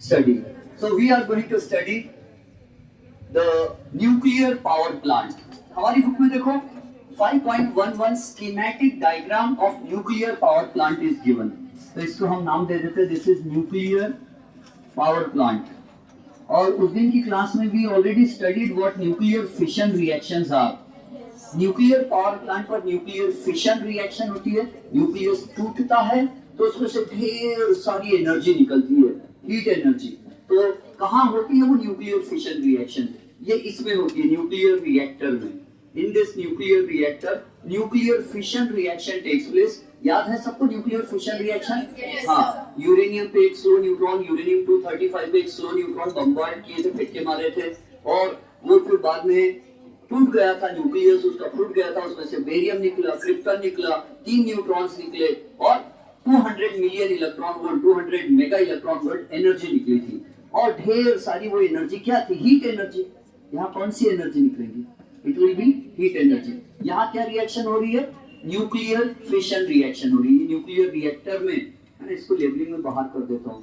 study. So we are going to study the nuclear power plant. हमारी book में देखो 5.11 schematic diagram of nuclear power plant is given. तो इसको हम नाम दे देते हैं this is nuclear power plant. और उस दिन की क्लास में भी already studied what nuclear fission reactions are. Nuclear power plant पर न्यूक्लियर फिशन रिएक्शन होती है. न्यूक्लियस टूटता है तो उसमें से ढेर सारी एनर्जी निकलती है, हीट एनर्जी. तो कहाँ होती है वो न्यूक्लियर फिशन रिएक्शन? ये इसमें होती है न्यूक्लियर रिएक्टर में. In this nuclear reactor nuclear fission reaction takes place. याद है सबको न्यूक्लियर फिशन रिएक्शन? हाँ, यूरेनियम पे एक स्लो न्यूट्रॉन, यूरेनियम 235 पे एक स्लो न्यूट्रॉन बम्बार्ड किए थे, फेंके मारे थे, और वो फिर बाद में टूट गया था. न्यूक्लियस उसका फूट गया था, उसमें से बेरियम निकला, क्रिप्टन निकला, 3 न्यूट्रॉन्स निकले और 200 million electron volt, 200 mega electron volt energy निकली थी. और ढेर सारी वो एनर्जी क्या थी? Heat energy. यहाँ कौन सी एनर्जी निकलेगी? It will be heat energy. यहाँ क्या रिएक्शन हो रही है? न्यूक्लियर फिशन रिएक्शन हो रही है. न्यूक्लियर रिएक्टर में, मैंने इसको लेबलिंग में बाहर कर देता हूँ.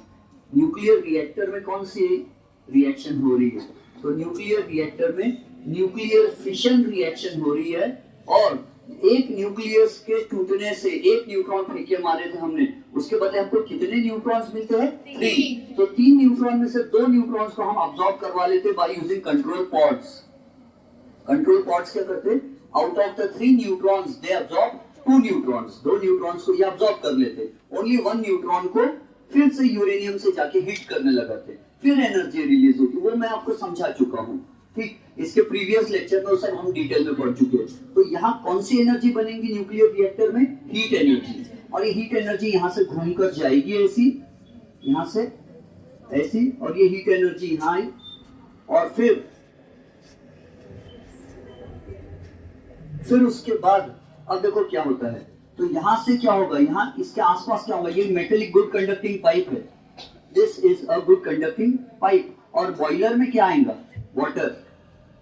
न्यूक्लियर रिएक्टर में कौन सी रिएक्शन हो रही है? तो न्यूक्लियर रिएक्टर में न्यूक्लियर फिशन रिएक्शन हो रही है. और एक न्यूक्लियस के टूटने से, एक न्यूट्रॉन फेंके मारे थे हमने, उसके बदले हमको कितने न्यूट्रॉन्स मिलते हैं? 3. तो 3 न्यूट्रॉन में से 2 न्यूट्रॉन्स को हम अब्सॉर्ब करवा लेते by using control pods. Control pods क्या करते? Out of the 3 neutrons they absorb 2 neutrons. 2 neutrons को ये अब्सॉर्ब कर लेते. ओनली 1 न्यूट्रॉन को फिर से यूरेनियम से जाके हीट करने लगाते, फिर एनर्जी रिलीज होती. वो मैं आपको समझा चुका हूँ. ठीक, इसके प्रीवियस लेक्चर में सब हम डिटेल में पढ़ चुके हैं. तो यहाँ कौन सी एनर्जी बनेगी न्यूक्लियर रिएक्टर में? Heat energy. और ये हीट एनर्जी यहाँ से घूमकर जाएगी ऐसी, यहाँ से ऐसी, और ये हीट एनर्जी यहाँ आई. और फिर उसके बाद अब देखो क्या होता है. तो यहाँ से क्या होगा? यहाँ इसके आसपास क्या होगा? ये मेटेलिक गुड कंडक्टिंग पाइप है. This is a good conducting pipe. और बॉयलर में क्या आएगा? वाटर.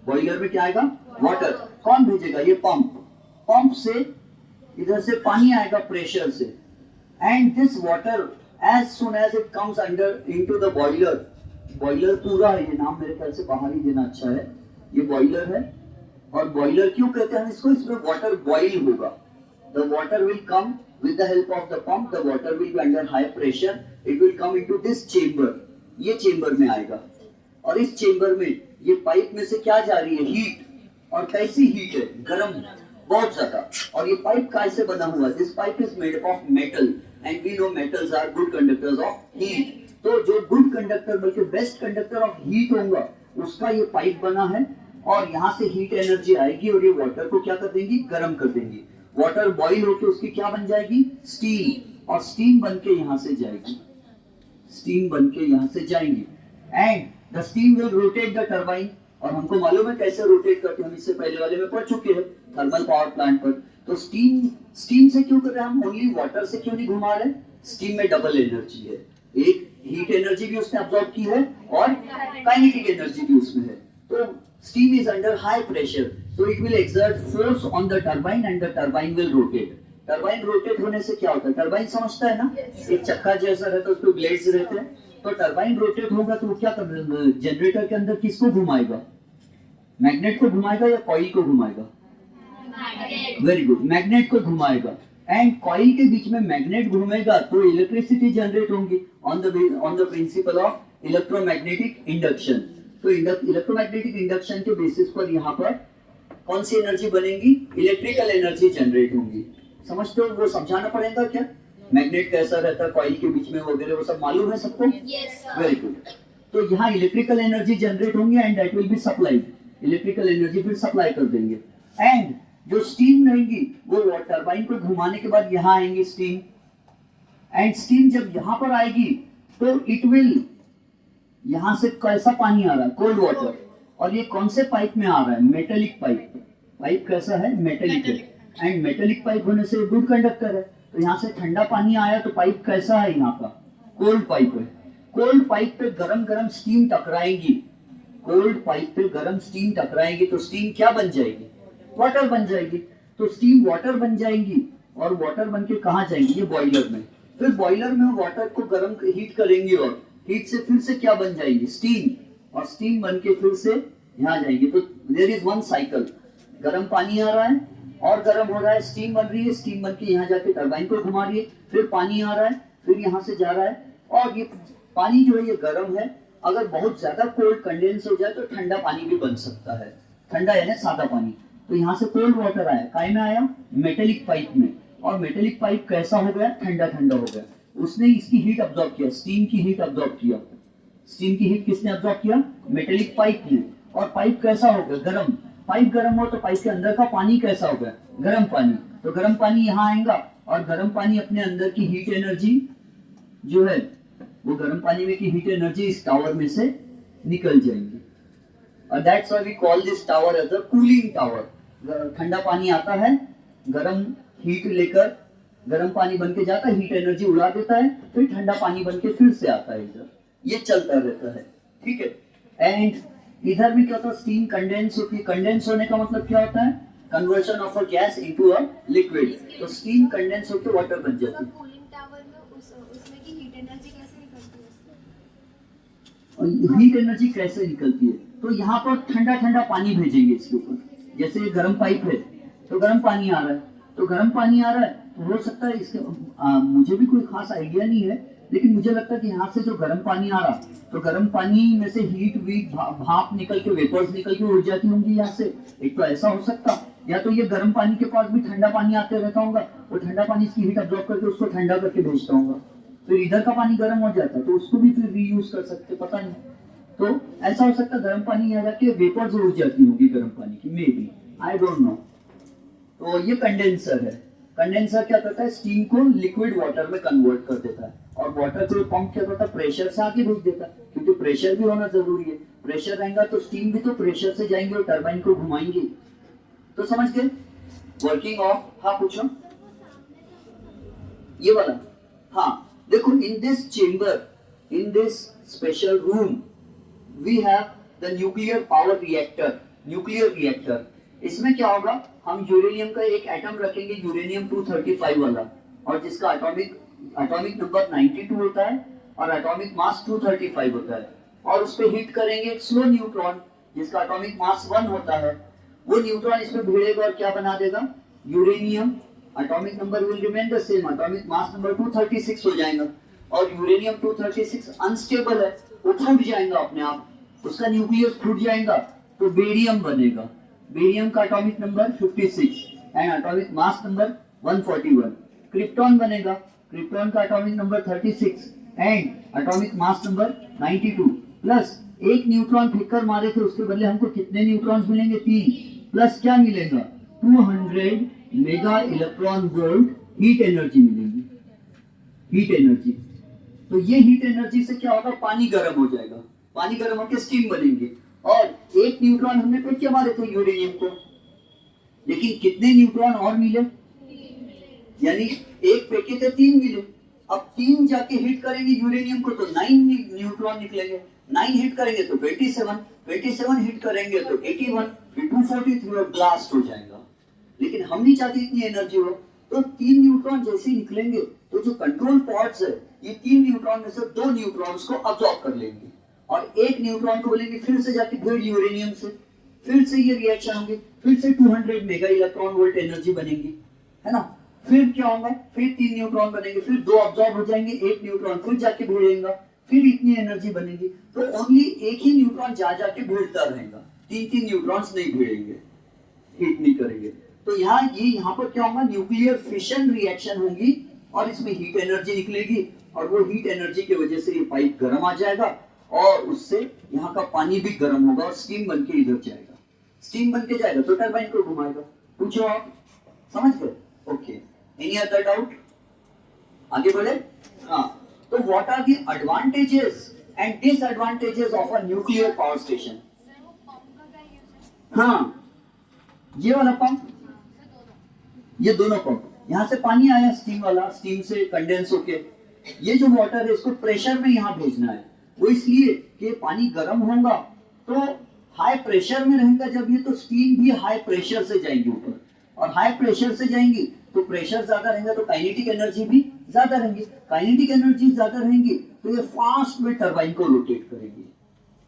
बॉयलर में क्या आएगा? वाटर. कौन भेजेगा? ये पंप. पंप से इधर से पानी आएगा प्रेशर से. And this water as soon as it comes under into the boiler. Boiler पूरा है, ये नाम मेरे ख्याल से बाहर ही देना अच्छा है. ये बॉयलर है. और बॉयलर क्यों कहते हैं इसको? इसमें वाटर बॉइल होगा. The water will come with the help of the pump. The water will be under high pressure. It will come into this chamber. ये चेंबर में आएगा. और इस चेंबर में ये पाइप में से क्या जा रही है? हीट. और कैसी हीट है? गर्म, बहुत ज्यादा. और ये पाइप कैसे बना हुआ? This pipe is made of metal and we know metals are good conductors of heat. तो जो गुड कंडक्टर बल्कि बेस्ट कंडक्टर ऑफ हीट होगा उसका ये पाइप बना है. और यहाँ से हीट एनर्जी आएगी और ये वाटर को क्या कर देंगी? गर्म कर देंगी. वाटर बॉइल होकर उसकी क्या बन जाएगी? स्टीम. और स्टीम बन के यहाँ से जाएगी. स्टीम बन के यहाँ से जाएंगी. And the steam will rotate the turbine. और हमको मालूम है कैसे रोटेट करते हैं, हम इससे पहले वाले में पढ़ चुके हैं थर्मल पावर प्लांट पर. तो स्टीम से क्यों कर रहे हैं हम? ओनली वाटर से क्यों नहीं घुमा रहे? स्टीम में डबल एनर्जी है. एक हीट एनर्जी भी उसने अब्सॉर्ब की है और काइनेटिक एनर्जी भी उसमें है. तो steam is under high pressure, so it will exert force on the turbine and the turbine will rotate. Turbine rotate होने से क्या होता है? टरबाइन समझता है ना, एक चक्का जैसा रहता है, उसमें ब्लेड्स रहते हैं. तो टरबाइन रोटेट होगा तो वो क्या कर, जनरेटर के अंदर किसको घुमाएगा? मैग्नेट को घुमाएगा या कॉइल को घुमाएगा? वेरी गुड, मैग्नेट को घुमाएगा. एंड कॉइल के बीच में मैग्नेट घूमेगा तो इलेक्ट्रिसिटी जनरेट होंगी on the principle of electromagnetic induction. तो इलेक्ट्रोमैग्नेटिक इंडक्शन के बेसिस पर यहाँ पर कौन सी एनर्जी बनेगी? इलेक्ट्रिकल एनर्जी जनरेट होंगी. समझते हो? वो समझाना पड़ेगा क्या? मैग्नेट कैसा रहता है, कॉइल के बीच में वगैरह, वो सब मालूम है सबको? Very good. तो यहाँ इलेक्ट्रिकल एनर्जी जनरेट होंगी and that will be supplied. Electrical energy फिर सप्लाई कर देंगे. एंड जो स्टीम रहेंगी वो टरबाइन को घुमाने के बाद यहाँ आएंगी स्टीम. एंड स्टीम जब यहाँ पर आएगी तो इट विल, यहाँ से कैसा पानी आ रहा है? Cold water. और ये कौन से पाइप में आ रहा है? Metallic pipe. पाइप कैसा है? मेटेलिक है. एंड मेटेलिक पाइप होने से गुड कंडक्टर है. तो यहाँ से ठंडा पानी आया तो पाइप कैसा है? यहाँ का कोल्ड पाइप है. कोल्ड पाइप पे गरम गरम स्टीम टकराएंगी. कोल्ड पाइप पे गरम स्टीम टकराएंगी तो स्टीम क्या बन जाएगी? वाटर बन जाएगी. तो स्टीम वाटर बन जाएंगी और वाटर बन के कहाँ जाएंगी? ये बॉयलर में. फिर बॉयलर में वाटर को गरम हीट करेंगे और हीट से फिर से क्या बन जाएगी, स्टीम, और स्टीम बन के फिर से यहाँ जाएगी। तो देयर इज वन साइकिल, गर्म पानी आ रहा है और गर्म हो रहा है, स्टीम बन रही है, स्टीम बन के यहाँ जाके टरबाइन को घुमा रही है, फिर पानी आ रहा है, फिर यहाँ से जा रहा है, और ये पानी जो है ये गर्म है। अगर बहुत ज्यादा कोल्ड कंडेंस हो जाए तो ठंडा पानी भी बन सकता है, ठंडा यानी सादा पानी। तो यहाँ से कोल्ड वाटर आया, काय में आया, मेटेलिक पाइप में, और मेटेलिक पाइप कैसा हो गया, ठंडा ठंडा हो गया। उसने इसकी हीट अब्सॉर्ब किया, स्टीम की हीट अब्सॉर्ब किया। स्टीम की हीट किसने अब्सॉर्ब किया, मेटेलिक पाइप ने। और पाइप कैसा हो गया, गर्म। पाइप गर्म हो तो पाइप के अंदर का पानी कैसा हो गया, गर्म पानी। तो गर्म पानी यहाँ आएगा और गर्म पानी अपने अंदर की हीट एनर्जी जो है वो गर्म पानी में की हीट एनर्जी इस टावर में से निकल जाएगी। और that's why we call this tower as a cooling tower. ठंडा पानी आता है, गर्म हीट लेकर गर्म पानी बन के जाता है, हीट एनर्जी उड़ा देता है, फिर ठंडा पानी बन के फिर से आता है इधर, ये चलता रहता है, ठीक है। एंड इधर भी क्या होता है, स्टीम कंडेंस होती है। कंडेंस होने का मतलब क्या होता है, conversion of a gas into a liquid. तो स्टीम कंडेंस होकर वाटर बन जाती है। कूलिंग टावर में उसमें की हीट एनर्जी कैसे निकलती और हीट एनर्जी कैसे निकलती है, तो यहाँ पर ठंडा ठंडा पानी भेजेंगे इसके ऊपर। जैसे ये गर्म पाइप है तो गर्म पानी आ रहा है, तो गर्म पानी आ रहा है तो हो सकता है इसके मुझे भी कोई खास आइडिया नहीं है, लेकिन मुझे लगता है कि यहाँ से जो गर्म पानी आ रहा तो गर्म पानी में से हीट वीट भाप निकल के वेपर्स निकल के उड़ जाती होंगी यहाँ से। एक तो ऐसा हो सकता, या तो ये गर्म पानी के पास भी ठंडा पानी आते रहता होगा, वो ठंडा पानी इसकी हीट अब्सॉर्ब करके उसको ठंडा करके भेजता होगा, फिर इधर का पानी गर्म हो जाता है तो उसको भी फिर रीयूज कर सकते, पता नहीं। तो ऐसा हो सकता है गर्म पानी यहाँ जाके वेपर्स उड़ जाती होंगी गर्म पानी की, may be, I don't know. तो ये कंडेंसर है। कंडेंसर क्या करता है, स्टीम को लिक्विड वाटर में कन्वर्ट कर देता है, और वाटर को पंप क्या करता है, प्रेशर से आगे भेज देता है, क्योंकि प्रेशर भी होना जरूरी है। प्रेशर रहेगा तो स्टीम भी तो प्रेशर से जाएंगे और टरबाइन को घुमाएंगे। तो समझ गए वर्किंग ऑफ। हाँ पूछो, ये वाला। हाँ देखो, in this chamber, in this special room we have the nuclear power reactor. Nuclear reactor, इसमें क्या होगा, हम यूरेनियम का एक एटम रखेंगे, यूरेनियम 235 वाला, और जिसका एटॉमिक नंबर 92 होता है और एटॉमिक मास 235 होता है, और उस पे हीट करेंगे एक स्लो न्यूट्रॉन जिसका एटॉमिक मास 1 होता है। वो न्यूट्रॉन इसमें भिड़ेगा और क्या बना देगा, uranium. Atomic number will remain the same, atomic mass number 236 हो जाएगा, और यूरेनियम 236 अनस्टेबल है, वो फूट जाएगा अपने आप, उसका न्यूक्लियस फूट जाएगा तो बेरियम बनेगा। बेरियम का atomic number 56 and atomic mass number 141। Krypton बनेगा, क्रिप्टॉन का atomic number 36 and atomic mass number 92, plus एक न्यूट्रॉन फेंक कर मारे थे, उसके बदले हमको कितने न्यूट्रॉन्स मिलेंगे, 3, प्लस क्या मिलेगा, 200 mega electron volt heat energy मिलेगी, हीट एनर्जी। तो ये हीट एनर्जी से क्या होगा, पानी गर्म हो जाएगा, पानी गर्म होकर स्टीम बनेंगे। और एक न्यूट्रॉन हमने फेंक के मारे थे यूरेनियम को, लेकिन कितने न्यूट्रॉन और मिले, यानी एक फेंके थे 3 मिले। अब 3 जाके हिट करेंगे यूरेनियम को तो 9 न्यूट्रॉन निकलेंगे, 9 हिट करेंगे तो 27 हिट करेंगे तो 81, फिर 243 और ब्लास्ट हो जाएगा। लेकिन हम नहीं चाहते इतनी एनर्जी हो, तो 3 न्यूट्रॉन जैसे ही निकलेंगे तो जो कंट्रोल पॉड्स है ये 3 न्यूट्रॉन में से 2 न्यूट्रॉन्स को अब्सॉर्ब कर लेंगे, और एक न्यूट्रॉन को बोलेंगे फिर से जाके भिड़ यूरेनियम से, फिर से ये रिएक्शन होंगे, फिर से 200 मेगा इलेक्ट्रॉन वोल्ट एनर्जी बनेगी, है ना। फिर क्या होगा, फिर 3 न्यूट्रॉन बनेंगे, फिर 2 अब्सॉर्ब हो जाएंगे, एक न्यूट्रॉन फिर जाके भिड़ेगा, फिर इतनी एनर्जी बनेगी। तो ओनली एक ही न्यूट्रॉन जा जाके भिड़ता रहेगा, 3 न्यूट्रॉन्स नहीं भिड़ेंगे, हिट नहीं करेंगे। तो यहाँ पर क्या होगा, न्यूक्लियर फिशन रिएक्शन होगी और इसमें हीट एनर्जी निकलेगी, और वो हीट एनर्जी की वजह से ये पाइप गर्म आ जाएगा, और उससे यहाँ का पानी भी गर्म होगा और स्टीम बन के इधर जाएगा। स्टीम बन के जाएगा तो टरबाइन को घुमाएगा। पूछो आप, समझ गए? Okay, any other doubt? आगे बढ़े। हाँ, तो what are the advantages and disadvantages of a nuclear power station? हाँ, ये वाला पंप, ये दोनों पंप, यहाँ से पानी आया स्टीम वाला, स्टीम से कंडेंस होके ये जो वाटर है इसको प्रेशर में यहाँ भेजना है। वो इसलिए कि पानी गर्म होगा तो हाई प्रेशर में रहेगा जब ये, तो स्टीम भी हाई प्रेशर से जाएंगी ऊपर, और हाई प्रेशर से जाएंगी तो प्रेशर ज्यादा रहेगा तो काइनेटिक एनर्जी भी ज्यादा रहेंगे, काइनेटिक एनर्जी ज्यादा रहेंगी, तो ये फास्ट में टरबाइन को रोटेट करेगी,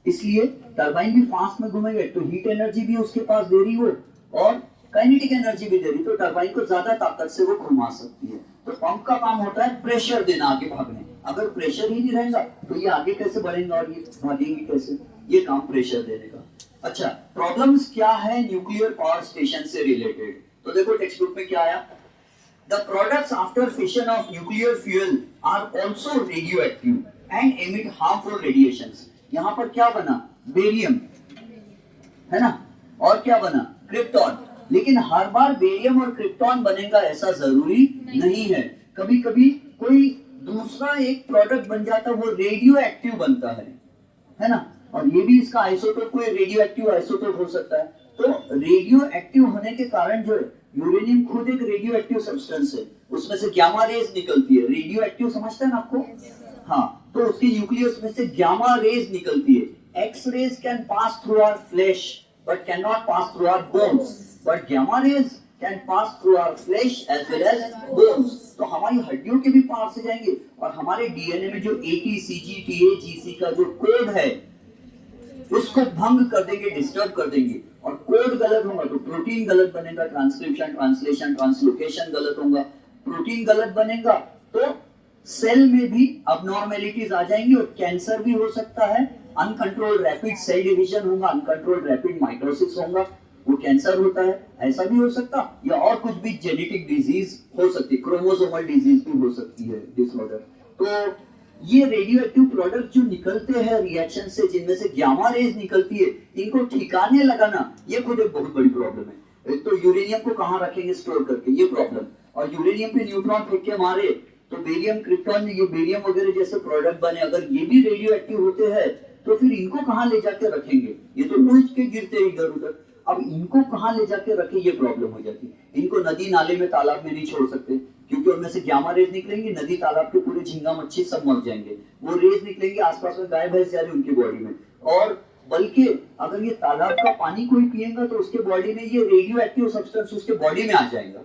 इसलिए टरबाइन भी फास्ट में घूमेगा, तो हीट एनर्जी भी उसके पास दे रही हो और काइनेटिक एनर्जी भी दे रही, तो टरबाइन को ज्यादा ताकत से वो घुमा सकती है। तो पंप का काम होता है प्रेशर देना आगे भागने, अगर प्रेशर ही नहीं रहेगा तो ये आगे कैसे बढ़ेंगे और ये भागेंगे कैसे, ये काम प्रेशर देने का। अच्छा, प्रॉब्लम्स क्या है न्यूक्लियर पावर स्टेशन से रिलेटेड, तो देखो टेक्स्ट बुक में क्या आया, the products after fission of nuclear fuel are also radioactive and emit harmful radiations. यहाँ पर क्या बना, बेरियम है ना, और क्या बना, क्रिप्टॉन, लेकिन हर बार बेरियम और क्रिप्टॉन बनेगा ऐसा जरूरी नहीं है, कभी कभी कोई दूसरा एक प्रोडक्ट बन जाता है वो रेडियो एक्टिव बनता है ना, और ये भी इसका आइसोटोप कोई रेडियो एक्टिव आइसोटोप हो सकता है। तो रेडियो एक्टिव होने के कारण जो है, यूरेनियम खुद एक रेडियो एक्टिव सब्सटेंस है, उसमें से गामा रेज निकलती है, रेडियो एक्टिव समझते हैं ना आपको, हाँ, तो उसके न्यूक्लियस में से गामा रेज निकलती है। X rays can pass through our flesh but can not pass through our bones, but gamma rays can pass through our flesh as well as bones, तो हमारी हड्डियों के भी पार से जाएंगे, और हमारे डीएनए में जो ATCG का जो कोड है उसको भंग कर देंगे, डिस्टर्ब कर देंगे, और कोड गलत होगा तो प्रोटीन गलत बनेगा, ट्रांसक्रिप्शन, ट्रांसलेशन, ट्रांसलोकेशन गलत होगा, प्रोटीन गलत बनेगा तो सेल में भी अबनॉर्मेलिटीज आ जाएंगी और कैंसर भी हो सकता है, अनकंट्रोल्ड रैपिड सेल डिवीजन होगा, अनकंट्रोल्ड रैपिड माइटोसिस होगा, वो कैंसर होता है, ऐसा भी हो सकता, या और कुछ भी जेनेटिक डिजीज हो सकती है, क्रोमोसोमल डिजीज भी हो सकती है, डिसऑर्डर। तो ये रेडियो एक्टिव प्रोडक्ट जो निकलते हैं रिएक्शन से, जिनमें से गामा रेज निकलती है, इनको ठिकाने लगाना ये खुद एक बहुत बड़ी प्रॉब्लम है। एक तो यूरेनियम को कहाँ रखेंगे स्टोर करके, ये प्रॉब्लम, और यूरेनियम पे न्यूट्रॉन फेंक के मारे तो बेरियम, क्रिप्टॉन, ये बेरियम वगैरह जैसे प्रोडक्ट बने, अगर ये भी रेडियो एक्टिव होते हैं तो फिर इनको कहाँ ले जाके रखेंगे, ये तो उड़ के गिरते इधर उधर, अब इनको कहाँ ले जाके रखे, ये प्रॉब्लम हो जाती है। इनको नदी नाले में, तालाब में नहीं छोड़ सकते, क्योंकि उनमें से गामा रेज निकलेंगे, नदी तालाब के पूरे झींगा मच्छी सब मर जाएंगे, वो रेज निकलेंगे, आसपास में गाय भैंस जा रही उनकी बॉडी में, और बल्कि अगर ये तालाब का पानी कोई पिएगा तो उसके बॉडी में ये रेडियो एक्टिव सब्सटेंस उसके बॉडी में आ जाएगा।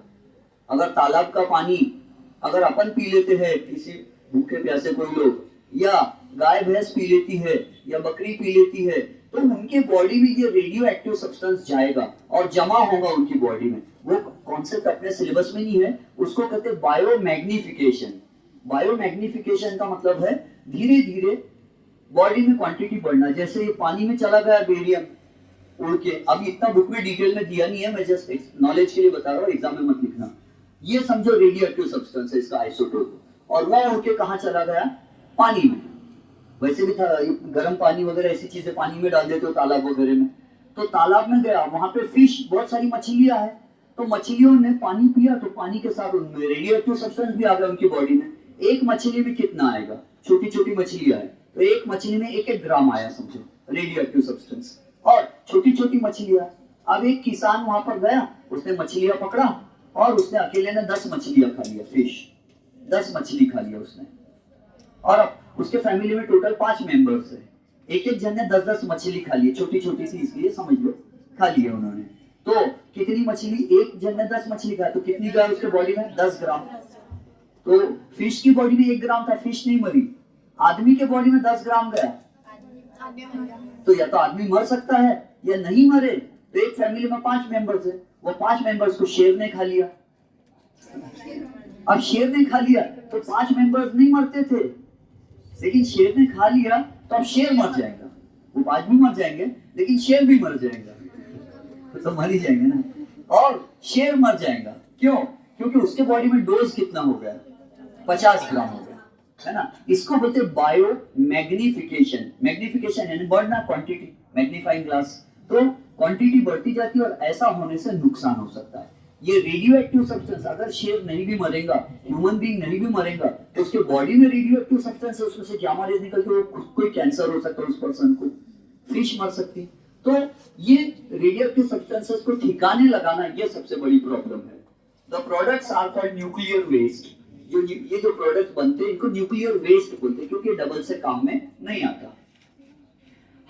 अगर तालाब का पानी अगर अपन पी लेते हैं, किसी भूखे प्यासे कोई लोग, या गाय भैंस पी लेती है, या बकरी पी लेती है, तो उनके बॉडी में ये रेडियो एक्टिव सब्सटेंस जाएगा और जमा होगा उनकी बॉडी में। वो कॉन्सेप्ट अपने सिलेबस में नहीं है, उसको कहते हैं बायोमैग्निफिकेशन। बायोमैग्निफिकेशन का मतलब है धीरे धीरे बॉडी में क्वांटिटी बढ़ना, जैसे ये पानी में चला गया बेरियम उड़ के, अब इतना बुक में डिटेल में दिया नहीं है, मैं जस्ट नॉलेज के लिए बता रहा हूँ, एग्जाम में मत लिखना। ये समझो रेडियो एक्टिव सब्सटेंस है, इसका आइसोटोप, और वो उड़ के कहाँ चला गया, पानी में। वैसे भी था गर्म पानी वगैरह ऐसी चीजें पानी में डाल देते हो तालाब वगैरह में, तो तालाब में गया, वहां पे फिश, बहुत सारी मछलियां है, तो मछलियों ने पानी पिया तो पानी के साथ उनमें रेडियो एक्टिव सब्सटेंस भी आ गया उनकी बॉडी में। एक मछली में कितना आएगा, छोटी छोटी मछलियां है, तो एक मछली में 1-1 ग्राम आया समझो रेडियो एक्टिव सब्सटेंस, और छोटी छोटी मछलियां। अब एक किसान वहां पर गया, उसने मछलियां पकड़ा और उसने अकेले ने 10 मछलियां खा लिया, फिश 10 मछली खा लिया उसने, और अब उसके फैमिली में टोटल 5 मेंबर्स है, एक एक जन ने 10-10 मछली खा ली, छोटी छोटी सी, इसलिए समझ लो खा लिया उन्होंने। तो कितनी मछली, एक जन ने 10 मछली खाया तो कितनी गया उसके बॉडी में, 10 ग्राम। तो फिश की बॉडी में 1 ग्राम था, फिश नहीं मरी, आदमी के बॉडी में 10 ग्राम गया, तो या तो आदमी मर सकता है या नहीं मरे। तो एक फैमिली में 5 मेंबर्स है, वो 5 मेंबर्स को शेर ने खा लिया, अब शेर ने खा लिया तो 5 मेंबर्स नहीं मरते थे, लेकिन शेर ने खा लिया तो अब शेर मर जाएगा, वो 5 भी मर जाएंगे लेकिन शेर भी मर जाएगा, तो मर ही जाएंगे ना, और शेर मर जाएगा, क्यों, क्योंकि उसके बॉडी में डोज कितना हो गया, 50 ग्राम हो गया, है ना। इसको बोलते हैं बायो मैग्निफिकेशन। मैग्निफिकेशन यानी बढ़ना, क्वांटिटी, मैग्नीफाइंग ग्लास, तो क्वांटिटी बढ़ती जाती है और ऐसा होने से नुकसान हो सकता है। ये रेडियो एक्टिव सब्सटेंस, अगर शेर नहीं भी मरेगा, ह्यूमन बीइंग नहीं भी मरेगा, तो उसके बॉडी में रेडियो एक्टिव सब्सटेंस है, उसमें से गामा रेज निकलती है, कोई कैंसर हो सकता है उस पर्सन को, फिश मर सकती। तो ये रेडियो एक्टिव सब्सटेंसेस को ठिकाने लगाना, ये सबसे बड़ी प्रॉब्लम है। The products are called nuclear waste. ये जो प्रोडक्ट्स बनते हैं इनको न्यूक्लियर वेस्ट बोलते हैं, क्योंकि डबल से काम में नहीं आता।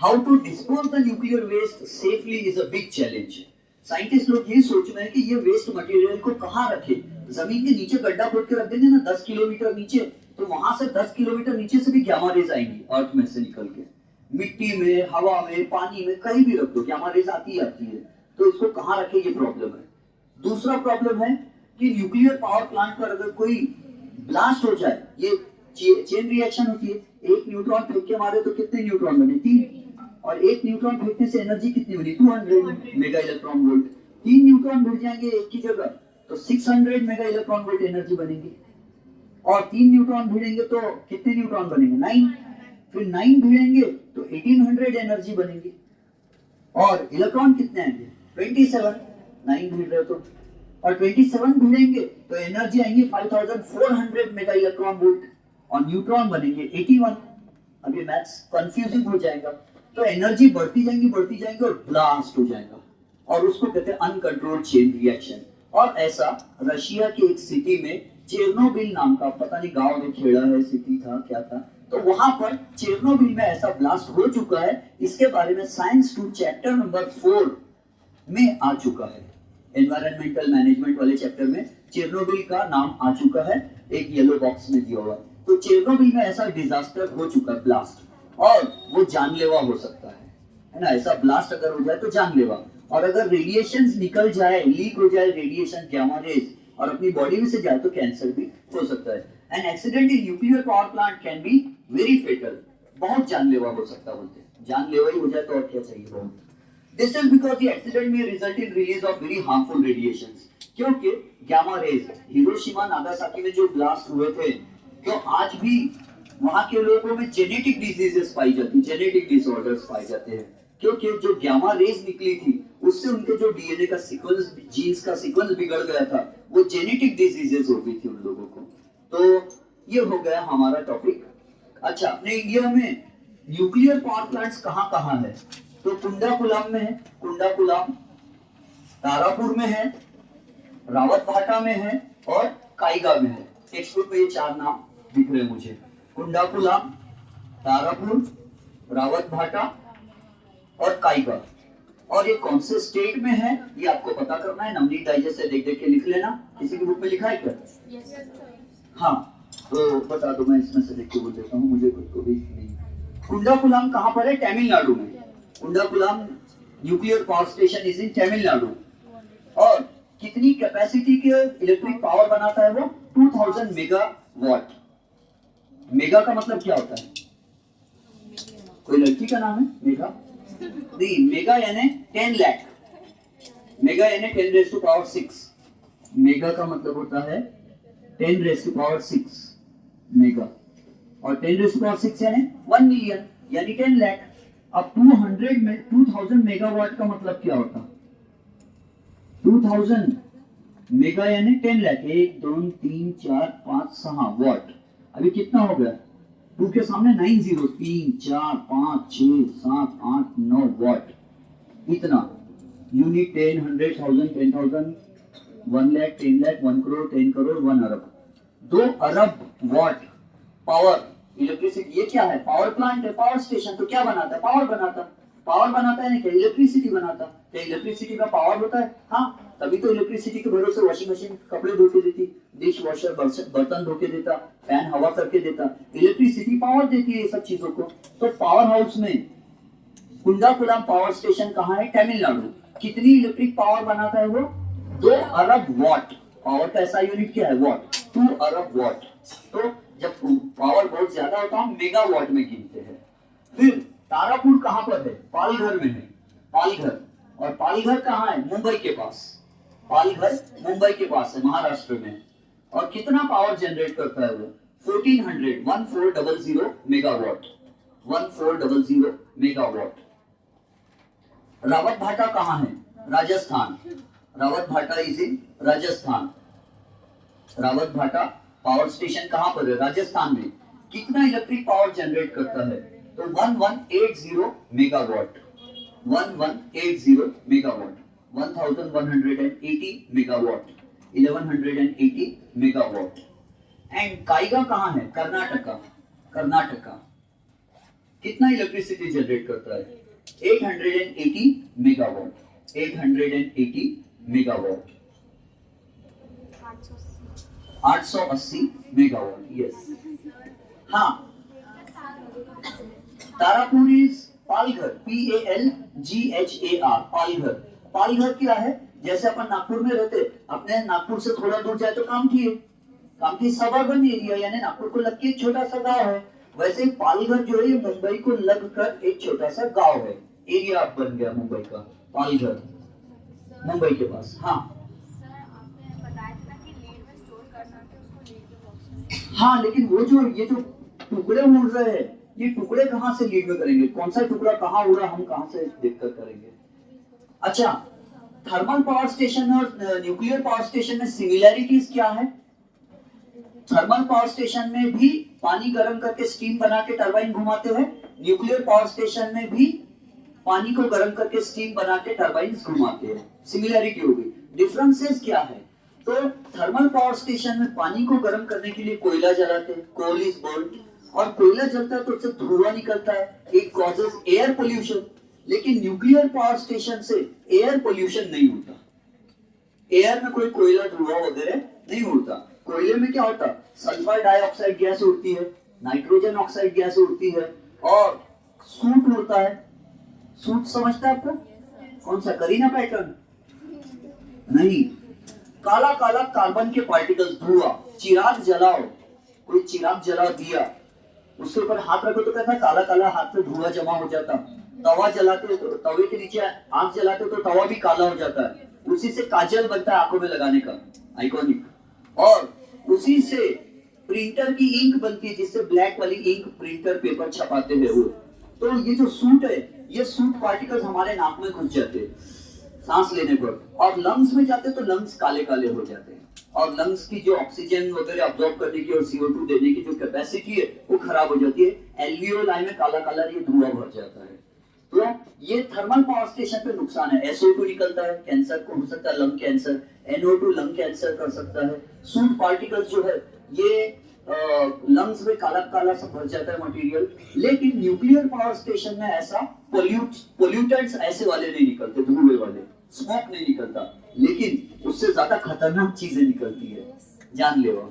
How to dispose the nuclear waste safely is a big challenge. Scientist लोग ये सोच रहे हैं कि ये वेस्ट मटेरियल को कहाँ रखें जमीन के नीचे गड्ढा खोद के रख देंगे ना 10 किलोमीटर नीचे, तो वहां से 10 किलोमीटर नीचे से भी गामा रेज आएंगी अर्थ में से निकल के। मिट्टी में, हवा में, पानी में, कहीं भी रख दो गामा रेज आती ही आती है। तो इसको कहाँ रखे, ये प्रॉब्लम है। दूसरा प्रॉब्लम है कि न्यूक्लियर पावर प्लांट पर अगर कोई ब्लास्ट हो जाए, ये चेन रिएक्शन होती है, एक न्यूट्रॉन फेंक के मारे तो कितने न्यूट्रॉन बने, 3, और एक न्यूट्रॉन फेंकने से एनर्जी कितनी बनी, 200 मेगा इलेक्ट्रॉन वोल्ट। 3 न्यूट्रॉन भिड़ जाएंगे एक की जगह तो 600 मेगा इलेक्ट्रॉन वोल्ट एनर्जी बनेगी, और 3 न्यूट्रॉन भिड़ेंगे तो कितने न्यूट्रॉन बनेंगे, 9, फिर 9 भिड़ेंगे तो 1800 एनर्जी बनेगी, और इलेक्ट्रॉन कितने आएंगे, 27, 9 भिड़ रहे तो, और 27 भिड़ेंगे तो एनर्जी आएंगी 5400 मेगा इलेक्ट्रॉन वोल्ट, और न्यूट्रॉन बनेंगे 81। अब ये मैथ्स कंफ्यूजिंग हो जाएगा, तो एनर्जी बढ़ती जाएंगी और ब्लास्ट हो जाएगा, और उसको कहते हैं अनकंट्रोल्ड चेन रिएक्शन। और ऐसा रशिया के एक सिटी में चेरनोबिल नाम का, पता नहीं गांव में खेड़ा है, सिटी था क्या था, तो वहां पर चेरनोबिल में ऐसा ब्लास्ट हो चुका है। इसके बारे में साइंस 2 चैप्टर नंबर 4 में आ चुका है, एनवायरमेंटल मैनेजमेंट वाले चैप्टर में चेरनोबिल का नाम आ चुका है, एक येलो बॉक्स में दिया हुआ है। तो चेरनोबिल में ऐसा डिजास्टर हो चुका है ब्लास्ट, और वो जानलेवा हो सकता है ना। ऐसा ब्लास्ट अगर हो जाए तो जानलेवा, और अगर रेडिएशंस निकल जाए, लीक हो जाए रेडिएशन गामा रेज, और अपनी बॉडी में से जाए तो कैंसर भी हो सकता है। An accident in nuclear power plant can be very fatal, बहुत जानलेवा हो सकता है, बोलते हैं जानलेवा ही हो जाए तो और क्या चाहिए बहुत। This is because the accident may result in release of very harmful radiations, क्योंकि गामा रेज हिरोशिमा नागासाकी में जो ब्लास्ट हुए थे, तो आज भी वहां के लोगों में जेनेटिक डिजीजेस पाई जाती, जेनेटिक डिसऑर्डर्स पाए जाते हैं, क्योंकि जो गामा रेज निकली थी उससे उनके जो डीएनए का सीक्वेंस, जीन्स का सीक्वेंस बिगड़ गया था, वो जेनेटिक डिजीजेस हो गई थी उन लोगों को। तो ये हो गया हमारा टॉपिक। अच्छा, अपने इंडिया में न्यूक्लियर पावर प्लांट्स कहाँ कहाँ है, तो कुंडाकुलम में है, कुंडाकुलम, तारापुर में है, रावतभाटा में है, और काइगा में है। टेक्स्ट बुक में ये 4 नाम दिख रहे हैं मुझे, कुंडाकुलम, तारापुर, रावतभाटा और काइगा। और ये कौन से स्टेट में है ये आपको पता करना है, नवनीत डाइजेस्ट से देख देख के लिख लेना। किसी की बुक में लिखा है क्या? हाँ, तो बता दो, मैं इसमें से देख के बोल देता हूँ, मुझे खुद को भी नहीं। कुंडाकुलम कहाँ पर है? तमिलनाडु में। Kudankulam nuclear power station is in Tamil Nadu, और कितनी कैपेसिटी के इलेक्ट्रिक पावर बनाता है वो? 2000 मेगावाट। मेगा का मतलब क्या होता है? कोई लड़की का नाम है मेगा? नहीं, मेगा यानी 10 लाख, मेगा यानी 10 रेज़ टू पावर 6। मेगा का मतलब होता है 10 रेज़ टू पावर 6 मेगा, और 10 रेज़ टू पावर 6 यानी 1 मिलियन यानी 10 लाख। अब 2000 मेगावाट का मतलब क्या होता? 2000 मेगा यानी 10 लाख, 1 2 3 4 5 6 वाट। अभी कितना हो गया? 2 के सामने 9 जीरो, 3 4 5 6 7 8 9 वाट। इतना यूनिट 10 100 1000 10,000 1 लाख 10 लाख 1 करोड़ 10 करोड़ 1 अरब, 2 अरब वाट पावर इलेक्ट्रिसिटी। ये क्या है? पावर प्लांट है, पावर स्टेशन। तो क्या बनाता है? पावर बनाता। पावर बनाता है नहीं क्या? इलेक्ट्रिसिटी बनाता। क्या इलेक्ट्रिसिटी का पावर होता है? हाँ, तभी तो इलेक्ट्रिसिटी के भरोसे वॉशिंग मशीन कपड़े धो के देती, डिश वॉशर बर्तन धो के देता, फैन हवा करके देता। इलेक्ट्रिसिटी पावर देती है ये सब चीजों को। तो पावर हाउस में कुंडाकुलम पावर स्टेशन कहाँ है? तमिलनाडु। कितनी इलेक्ट्रिक पावर बनाता है वो? 2 अरब वाट। पावर का ऐसा यूनिट क्या है? वाट। 2 अरब वाट। तो जब पावर बहुत ज्यादा होता है हम मेगावाट में गिनते हैं। फिर तारापुर कहाँ पर है? पालघर में है, पालघर। और पालघर कहाँ है? मुंबई के पास। पालघर मुंबई के पास है, महाराष्ट्र में। और कितना पावर जनरेट करता है वो? 1400 मेगावाट, 1400 मेगावाट। रावतभाटा कहाँ है? Rajasthan. Rawatbhata is in Rajasthan. Rawatbhata power station कहाँ पर है? राजस्थान में। कितना इलेक्ट्रिक पावर जनरेट करता है? तो 1180 megawatt, 1180 megawatt, 1180 megawatt, 1180 megawatt. And Kaiga कहाँ है? कर्नाटका। कर्नाटका कितना इलेक्ट्रिसिटी जनरेट करता है? 880 मेगावाट, 880 मेगावाट। 880 megawatt, yes. हाँ, तारापुर इज पालघर, PALGHAR, पालघर। पालघर क्या है? जैसे अपन नागपुर में रहते, अपने नागपुर से थोड़ा दूर जाए तो कामठी सबर्बन एरिया, यानी नागपुर को लग के एक छोटा सा गांव है। वैसे पालघर जो है मुंबई को लगकर एक छोटा सा गांव है, एरिया बन गया मुंबई का, पालघर मुंबई के पास। हाँ सर आपने बताया था कि लीड में स्टोर कर सकते हैं उसको लीड के बॉक्स में। हाँ, लेकिन वो जो ये जो टुकड़े उड़ रहे हैं, ये टुकड़े कहाँ से लीड में करेंगे? कौन सा टुकड़ा कहाँ उड़ा, हम कहाँ से देखकर करेंगे? अच्छा, थर्मल पावर स्टेशन और न्यूक्लियर पावर स्टेशन में सिमिलैरिटीज क्या है? थर्मल पावर स्टेशन में भी पानी गर्म करके स्टीम बना के टरबाइन घुमाते हैं, न्यूक्लियर पावर स्टेशन में भी पानी को गर्म करके स्टीम बना के टरबाइन घुमाते हैं। सिमिलैरिटी होगी। डिफरेंसेस क्या है? तो थर्मल पावर स्टेशन में पानी को गर्म करने के लिए कोयला जलाते हैं, कोल इज बर्न्ड, और कोयला जलता है तो उससे धुआं निकलता है, इट कॉजेस एयर पोल्यूशन। लेकिन न्यूक्लियर पावर स्टेशन से एयर पोल्यूशन नहीं होता, एयर में कोई कोयला धुआं वगैरह नहीं उड़ता। कोयले में क्या होता? सल्फर डाइऑक्साइड गैस उड़ती है, नाइट्रोजन ऑक्साइड गैस उड़ती है, और सूट उड़ता है। सूट समझता है आपको? कौन सा, करीना पैटर्न? नहीं, काला काला कार्बन के पार्टिकल्स, धुआं। चिराग जलाओ, कोई चिराग जला दिया, उसके ऊपर हाथ रखो तो कैसा काला काला हाथ पे धुआं जमा हो जाता। तवा जलाते तो तवे के नीचे आंख जलाते तो तवा भी काला हो जाता है, उसी से काजल बनता है आंखों में लगाने का, आइकॉनिक। और उसी से प्रिंटर की इंक बनती है, जिससे ब्लैक वाली इंक प्रिंटर पेपर छपाते हैं वो। तो ये जो सूट है, ये सूट पार्टिकल्स हमारे नाक में घुस जाते हैं सांस लेने पर, और लंग्स में जाते तो लंग्स काले काले हो जाते हैं, और लंग्स की जो ऑक्सीजन वगैरह अब्सॉर्ब करने की और CO2 देने की जो कैपेसिटी है वो खराब हो जाती है। एल्वियोलाई में काला काला ये धुआं भर जाता है। तो ये थर्मल पावर स्टेशन पे नुकसान है। SO2 निकलता है, कैंसर को हो सकता है, lung cancer. NO2 lung cancer कर सकता है। सूट पार्टिकल्स जो है ये लंग्स में काला काला सा भर जाता है मटेरियल। लेकिन न्यूक्लियर पावर स्टेशन में ऐसा पोल्यूटेंट्स ऐसे वाले नहीं निकलते, धुएं वाले, स्मोक नहीं निकलता, लेकिन उससे ज्यादा खतरनाक चीजें निकलती है, जानलेवा।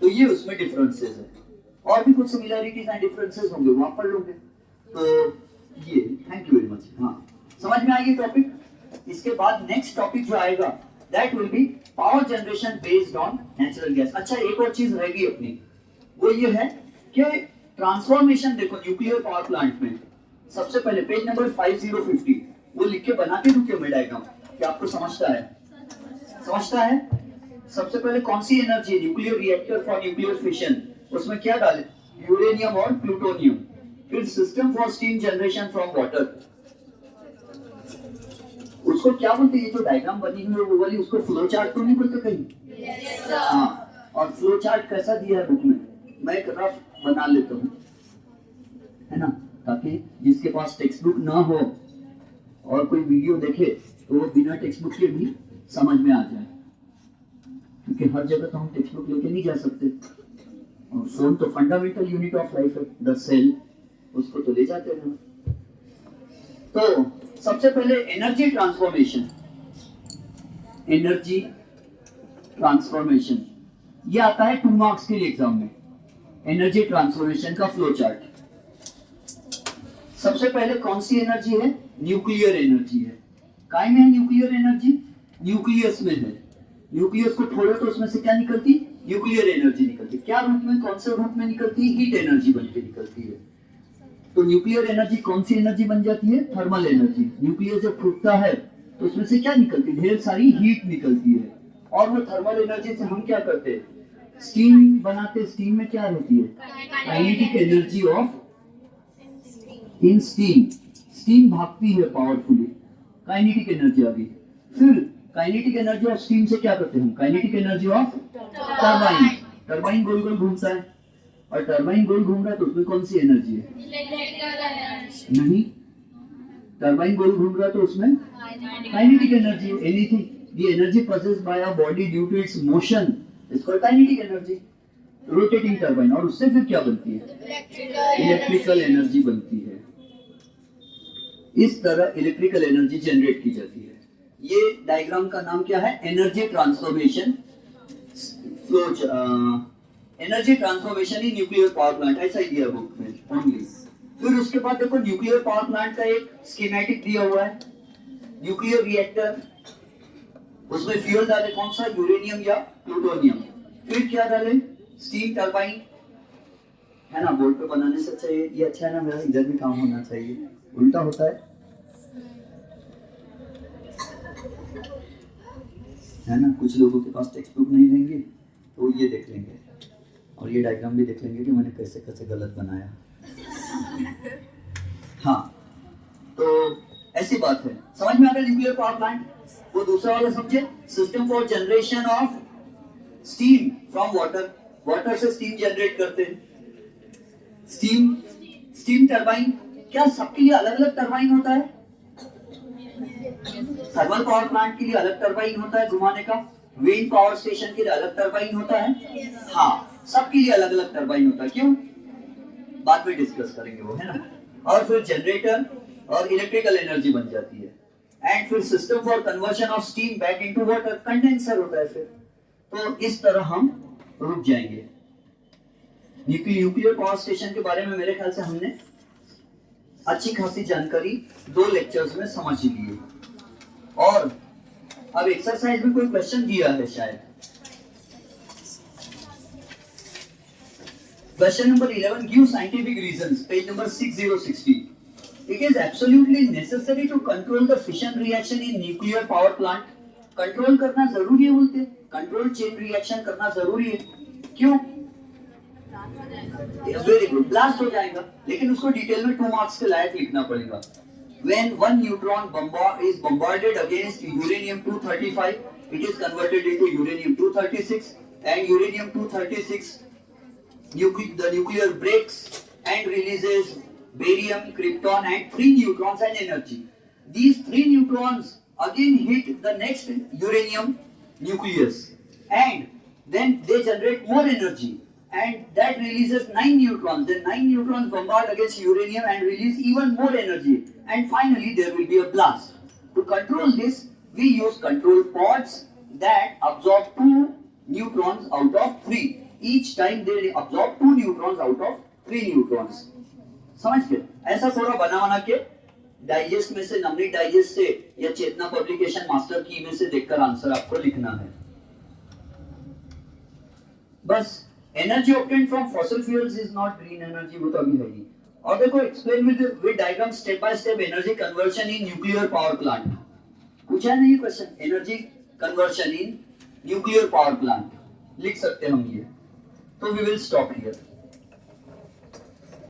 तो ये उसमें डिफरेंसेस है, और भी कुछ सिमिलैरिटीज एंड डिफरेंसेस होंगे, वो आप पढ़ लोगे। तो ये, थैंक यू वेरी मच। हाँ, समझ में आएगी टॉपिक? इसके बाद नेक्स्ट टॉपिक जो आएगा that will be power generation based on natural gas. अच्छा, एक और चीज रहेगी अपनी, वो ये है कि ट्रांसफॉर्मेशन। देखो न्यूक्लियर पावर प्लांट में सबसे पहले पेज नंबर 5050 वो लिख के बना के दूं मैं डायग्राम, क्या आपको समझता है? समझता है? सबसे पहले कौन सी energy? Nuclear reactor for nuclear fission, उसमें क्या डाले? यूरेनियम और प्लूटोनियम। फिर system for steam generation from water, उसको क्या बोलते हैं? ये जो डायग्राम बनी हुई है वो वाली, उसको फ्लो चार्ट तो नहीं बोलते कहीं? हाँ, और फ्लो चार्ट कैसा दिया है बुक में? मैं एक रफ बना लेता हूँ, है ना, ताकि जिसके पास टेक्स्ट बुक ना हो और कोई वीडियो देखे तो वो बिना टेक्स्ट बुक के भी समझ में आ जाए, क्योंकि हर जगह तो हम टेक्स्ट बुक लेके नहीं जा सकते। और फोन तो फंडामेंटल यूनिट ऑफ लाइफ है, द सेल, उसको तो ले जाते हैं। तो सबसे पहले एनर्जी ट्रांसफॉर्मेशन, एनर्जी ट्रांसफॉर्मेशन ये आता है 2 मार्क्स के लिए एग्जाम में। एनर्जी ट्रांसफॉर्मेशन का फ्लो चार्ट। सबसे पहले कौन सी एनर्जी है? न्यूक्लियर एनर्जी है। काय में है न्यूक्लियर एनर्जी? न्यूक्लियस में है। न्यूक्लियस को फोड़ो तो उसमें से क्या निकलती? न्यूक्लियर एनर्जी निकलती। क्या रूप में, कौन से रूप में निकलती? हीट एनर्जी बन के निकलती है। तो न्यूक्लियर एनर्जी कौन सी एनर्जी बन जाती है? Thermal energy. न्यूक्लियस जब फूटता है तो उसमें से क्या निकलती है? ढेर सारी हीट निकलती है, और वो थर्मल एनर्जी से हम क्या करते हैं? स्टीम बनाते। स्टीम में क्या रहती है? Kinetic energy of in steam. Steam भागती है पावरफुली, काइनेटिक एनर्जी आ गई। फिर काइनेटिक एनर्जी ऑफ स्टीम से क्या करते हैं हम? Kinetic energy of turbine. Turbine गोल गोल घूमता है, और टरबाइन गोल घूम रहा है तो उसमें कौन सी एनर्जी है? नहीं, टरबाइन गोल घूम रहा है तो उसमें काइनेटिक एनर्जी है। Anything the energy possessed by a body due to its motion is called kinetic energy। Rotating turbine, और उससे फिर क्या बनती है? इलेक्ट्रिकल एनर्जी बनती है। इस तरह इलेक्ट्रिकल एनर्जी जनरेट की जाती है। ये डायग्राम का नाम क्या है? Energy transformation flow energy transformation in nuclear power plant, ऐसा ही दिया बुक में ओनली। फिर उसके बाद देखो न्यूक्लियर पावर प्लांट का एक स्कीमेटिक दिया हुआ है, न्यूक्लियर रिएक्टर, उसमें फ्यूल डाले कौन सा, यूरेनियम या प्लूटोनियम। फिर क्या डाले, स्टीम टरबाइन, है ना, बोर्ड पे बनाने से अच्छा ये अच्छा है ना, मेरा इधर भी काम होना चाहिए, उल्टा होता है ना। कुछ लोगों के पास टेक्स्ट बुक नहीं रहेंगे तो ये देख लेंगे और ये डायग्राम भी देख लेंगे कि मैंने कैसे कैसे गलत बनाया। हाँ, तो ऐसी बात है, समझ में आ रहा है न्यूक्लियर पावर प्लांट। वो दूसरा वाला समझे, system for generation of steam from water, water से स्टीम जनरेट करते हैं। स्टीम टरबाइन, क्या सबके लिए अलग अलग टरबाइन होता है? थर्मल पावर प्लांट के लिए अलग टरबाइन होता है घुमाने का, विंड पावर स्टेशन के लिए अलग टरबाइन होता है। हाँ, सबके लिए अलग अलग टरबाइन होता है, क्यों, बाद में डिस्कस करेंगे वो, है ना। और फिर जनरेटर और इलेक्ट्रिकल एनर्जी बन जाती है। एंड फिर system for conversion of steam back into water, condenser होता है। फिर तो इस तरह हम रुक जाएंगे। न्यूक्लियर पावर स्टेशन के बारे में मेरे ख्याल से हमने अच्छी खासी जानकारी 2 लेक्चर्स में समझ ली। और अब एक्सरसाइज में कोई क्वेश्चन दिया है शायद, question number 11, give scientific reasons, page number 6060। It is absolutely necessary to control the fission reaction in nuclear power plant. Control करना जरूरी है बोलते, कंट्रोल चेन रिएक्शन करना जरूरी है, क्यों? वेरी गुड, ब्लास्ट हो जाएगा, लेकिन उसको डिटेल में 2 मार्क्स के लायक लिखना पड़ेगा। When one neutron is bombarded against uranium-235, it is converted into uranium-236, and uranium-236, the nuclear breaks and releases barium, krypton, and 3 neutrons and energy. These 3 neutrons again hit the next uranium nucleus, and then they generate more energy, and that releases 9 neutrons. Then 9 neutrons bombard against uranium and release even more energy, and finally there will be a blast. To control this, we use control pods that absorb 2 neutrons out of 3. Each time they absorb 2 neutrons out of 3 neutrons. समझ गए? ऐसा थोड़ा बना के digest में से, नमनीत digest से या चेतना पब्लिकेशन मास्टर की में से देखकर आंसर आपको लिखना है। बस energy obtained from fossil fuels is not green energy, वो तो अभी है ही। और देखो explain with diagram step by step energy conversion in nuclear power plant. पूछा है ना ये question, energy conversion in nuclear power plant, लिख सकते हैं हम ये। तो वी विल स्टॉप हियर।